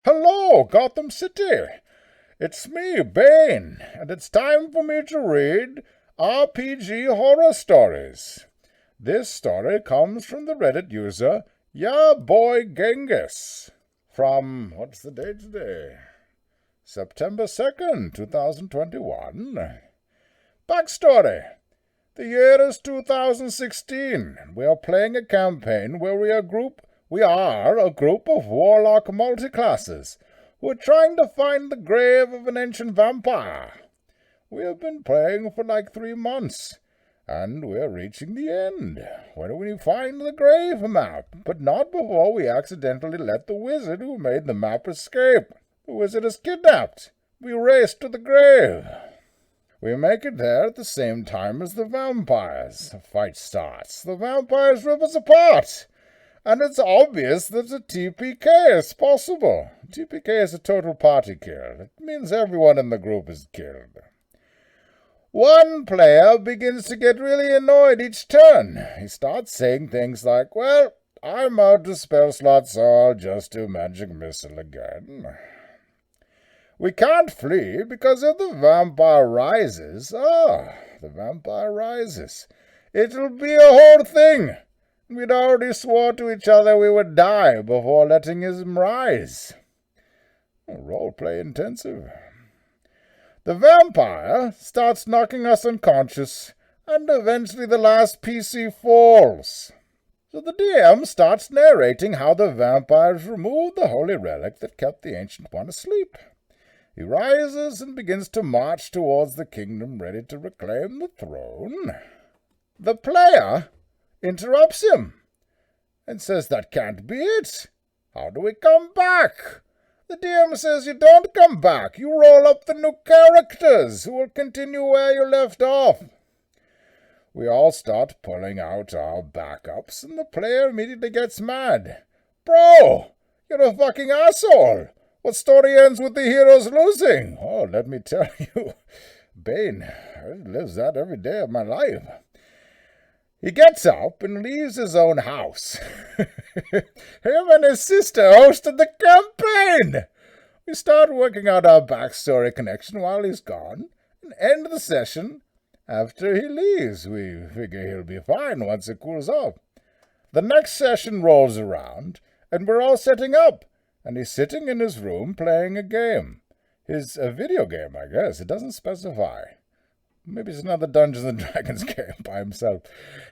Hello, Gotham City. It's me, Bane, and it's time for me to read RPG horror stories. This story comes from the Reddit user yaboyghengis from, what's the date today? September 2nd, 2021. Backstory. The year is 2016, and we are playing a campaign where we are a group of warlock multiclasses who are trying to find the grave of an ancient vampire. We have been playing for like 3 months, and we are reaching the end, when we find the grave map, but not before we accidentally let the wizard who made the map escape. The wizard is kidnapped. We race to the grave. We make it there at the same time as the vampires. The fight starts. The vampires rip us apart. And it's obvious that a TPK is possible. TPK is a total party kill. It means everyone in the group is killed. One player begins to get really annoyed each turn. He starts saying things like, well, I'm out of spell slots, so I'll just do magic missile again. We can't flee because if the vampire rises, it'll be a whole thing. We'd already swore to each other we would die before letting him rise. Roleplay intensive. The vampire starts knocking us unconscious, and eventually the last PC falls. So the DM starts narrating how the vampires removed the holy relic that kept the Ancient One asleep. He rises and begins to march towards the kingdom, ready to reclaim the throne. The player interrupts him and says that can't be it. How do we come back? The DM says you don't come back. You roll up the new characters who will continue where you left off. We all start pulling out our backups, and the player immediately gets mad. Bro, you're a fucking asshole. What story ends with the heroes losing? Oh, let me tell you, Bane lives that every day of my life. He gets up and leaves his own house. Him and his sister hosted the campaign. We start working out our backstory connection while he's gone, and end the session after he leaves. We figure he'll be fine once it cools off. The next session rolls around, and we're all setting up, and he's sitting in his room playing a game. A video game, I guess. It doesn't specify. Maybe it's another Dungeons & Dragons game by himself.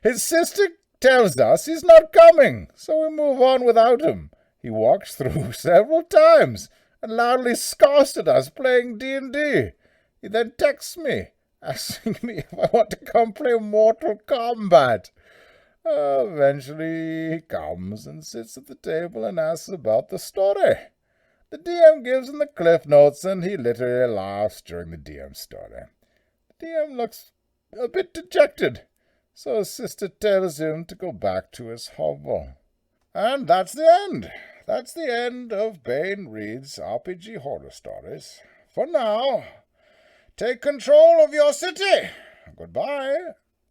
His sister tells us he's not coming, so we move on without him. He walks through several times and loudly scoffs at us playing D&D. He then texts me, asking me if I want to come play Mortal Kombat. Eventually he comes and sits at the table and asks about the story. The DM gives him the cliff notes, and he literally laughs during the DM story. DM looks a bit dejected, so his sister tells him to go back to his hovel. And that's the end. That's the end of Bane Reads RPG Horror Stories. For now, take control of your city. Goodbye.